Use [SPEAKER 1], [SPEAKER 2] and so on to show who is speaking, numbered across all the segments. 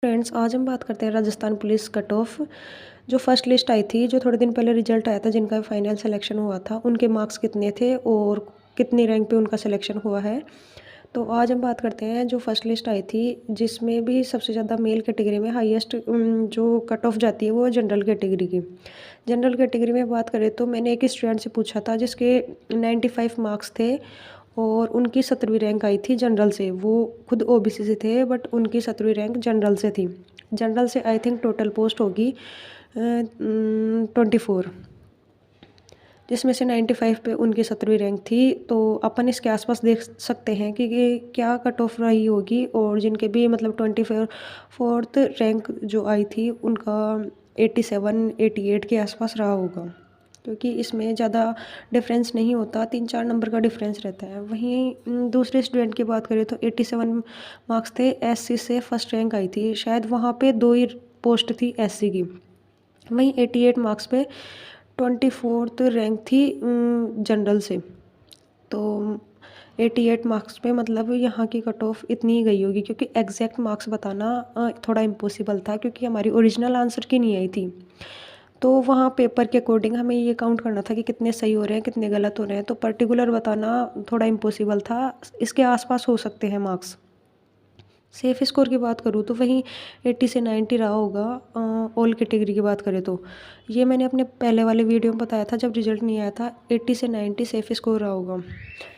[SPEAKER 1] Friends, आज हम बात करते हैं राजस्थान पुलिस कट ऑफ। जो फर्स्ट लिस्ट आई थी, जो थोड़े दिन पहले रिजल्ट आया था, जिनका फाइनल सिलेक्शन हुआ था, उनके मार्क्स कितने थे और कितनी रैंक पे उनका सिलेक्शन हुआ है। तो आज हम बात करते हैं जो फर्स्ट लिस्ट आई थी, जिसमें भी सबसे ज़्यादा मेल कैटेगरी में हाईएस्ट जो कट ऑफ जाती है वो जनरल कैटेगरी की। जनरल कैटेगरी में बात करें तो मैंने एक स्टूडेंट से पूछा था जिसके 95 मार्क्स थे और उनकी 17वीं रैंक आई थी जनरल से। वो खुद ओबीसी से थे बट उनकी 17वीं रैंक जनरल से थी। जनरल से आई थिंक टोटल पोस्ट होगी 24, जिसमें से 95 पे उनकी 17वीं रैंक थी। तो अपन इसके आसपास देख सकते हैं कि क्या कट ऑफ रही होगी, और जिनके भी मतलब 24th रैंक जो आई थी उनका 87 88 के आसपास रहा होगा, क्योंकि इसमें ज़्यादा डिफरेंस नहीं होता, 3-4 नंबर का डिफरेंस रहता है। वहीं दूसरे स्टूडेंट की बात करें तो 87 मार्क्स थे, एससी से फर्स्ट रैंक आई थी, शायद वहाँ पे 2 ही पोस्ट थी एससी की। वहीं 88 मार्क्स पे 24th रैंक थी जनरल से। तो 88 मार्क्स पे मतलब यहाँ की कट ऑफ इतनी ही गई होगी, क्योंकि एग्जैक्ट मार्क्स बताना थोड़ा इम्पॉसिबल था, क्योंकि हमारी ओरिजिनल आंसर की नहीं आई थी। तो वहाँ पेपर के अकॉर्डिंग हमें ये काउंट करना था कि कितने सही हो रहे हैं, कितने गलत हो रहे हैं। तो पर्टिकुलर बताना थोड़ा इम्पॉसिबल था। इसके आसपास हो सकते हैं मार्क्स। सेफ स्कोर की बात करूँ तो वहीं 80 से 90 रहा होगा। ऑल कैटेगरी की बात करें तो ये मैंने अपने पहले वाले वीडियो में बताया था, जब रिजल्ट नहीं आया था, 80 से 90 सेफ स्कोर रहा होगा।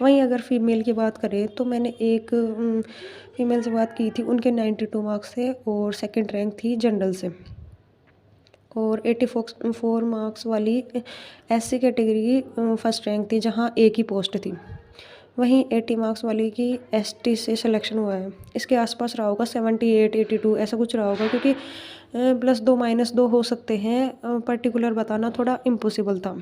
[SPEAKER 1] वहीं अगर फीमेल की बात करें तो मैंने एक फीमेल से बात की थी, उनके 92 मार्क्स थे और सेकंड रैंक थी जनरल से। और 84 मार्क्स वाली एससी कैटेगरी की फर्स्ट रैंक थी, जहाँ एक ही पोस्ट थी। वहीं 80 मार्क्स वाली की एसटी से सिलेक्शन हुआ है। इसके आसपास रहा होगा 78 82 ऐसा कुछ रहा होगा, क्योंकि +2 -2 हो सकते हैं। पर्टिकुलर बताना थोड़ा इम्पॉसिबल था।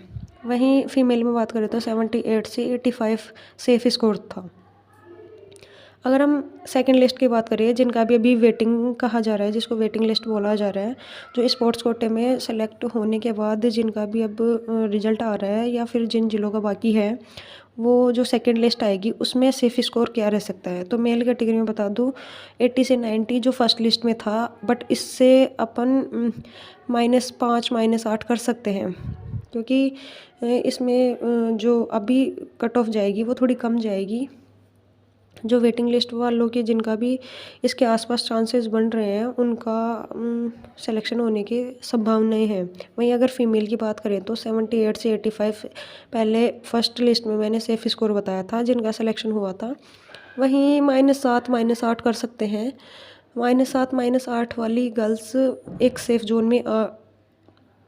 [SPEAKER 1] वहीं फीमेल में बात करें तो 78 से 85 सेफ स्कोर था। अगर हम सेकंड लिस्ट की बात करें, जिनका भी अभी वेटिंग कहा जा रहा है, जिसको वेटिंग लिस्ट बोला जा रहा है, जो स्पोर्ट्स कोटे में सेलेक्ट होने के बाद जिनका भी अब रिजल्ट आ रहा है, या फिर जिन जिलों का बाकी है, वो जो सेकंड लिस्ट आएगी उसमें सेफ स्कोर क्या रह सकता है। तो मेल कैटेगरी में बता दूँ 80 से 90 जो फर्स्ट लिस्ट में था, बट इससे अपन -5 -8 कर सकते हैं, क्योंकि इसमें जो अभी कट ऑफ जाएगी वो थोड़ी कम जाएगी। जो वेटिंग लिस्ट वालों के जिनका भी इसके आसपास चांसेस बन रहे हैं, उनका सिलेक्शन होने की संभावनाएं हैं। वहीं अगर फीमेल की बात करें तो 78 से 85 पहले फर्स्ट लिस्ट में मैंने सेफ स्कोर बताया था, जिनका सिलेक्शन हुआ था। वहीं -7 -8 कर सकते हैं। -7 -8 वाली गर्ल्स एक सेफ जोन में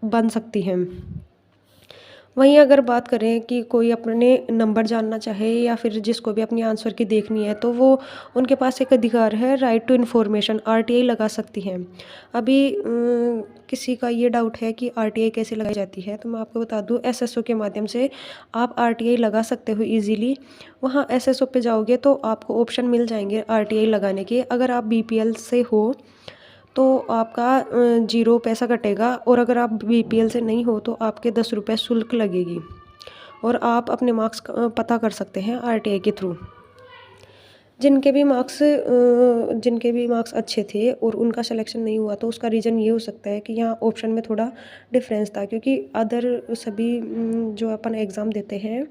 [SPEAKER 1] बन सकती हैं। वहीं अगर बात करें कि कोई अपने नंबर जानना चाहे, या फिर जिसको भी अपनी आंसर की देखनी है, तो वो उनके पास एक अधिकार है, राइट टू इन्फॉर्मेशन, आरटीआई लगा सकती हैं। अभी किसी का ये डाउट है कि आरटीआई कैसे लगाई जाती है, तो मैं आपको बता दूं, एसएसओ के माध्यम से आप आरटीआई लगा सकते हो ईजीली। वहाँ एसएसओ पे जाओगे तो आपको ऑप्शन मिल जाएंगे आरटीआई लगाने के। अगर आप बीपीएल से हो तो आपका 0 पैसा कटेगा, और अगर आप बीपीएल से नहीं हो तो आपके 10 रुपये शुल्क लगेगी, और आप अपने मार्क्स पता कर सकते हैं आरटीआई के थ्रू। जिनके भी मार्क्स अच्छे थे और उनका सिलेक्शन नहीं हुआ, तो उसका रीज़न ये हो सकता है कि यहाँ ऑप्शन में थोड़ा डिफरेंस था, क्योंकि अदर सभी जो अपन एग्ज़ाम देते हैं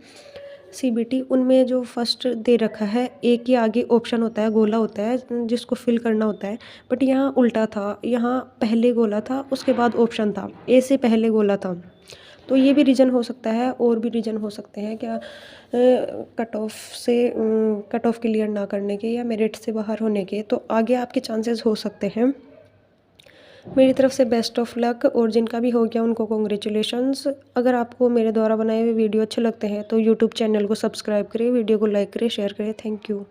[SPEAKER 1] सीबीटी, उनमें जो फर्स्ट दे रखा है, एक ही आगे ऑप्शन होता है, गोला होता है जिसको फिल करना होता है। बट यहाँ उल्टा था, यहाँ पहले गोला था उसके बाद ऑप्शन था, ए से पहले गोला था। तो ये भी रीज़न हो सकता है, और भी रीज़न हो सकते हैं क्या, कट ऑफ क्लियर ना करने के या मेरिट से बाहर होने के। तो आगे आपके चांसेस हो सकते हैं। मेरी तरफ से बेस्ट ऑफ लक, और जिनका भी हो गया उनको कॉन्ग्रेचुलेशंस। अगर आपको मेरे द्वारा बनाए हुए वीडियो अच्छे लगते हैं तो यूट्यूब चैनल को सब्सक्राइब करें, वीडियो को लाइक करें, शेयर करें। Thank you.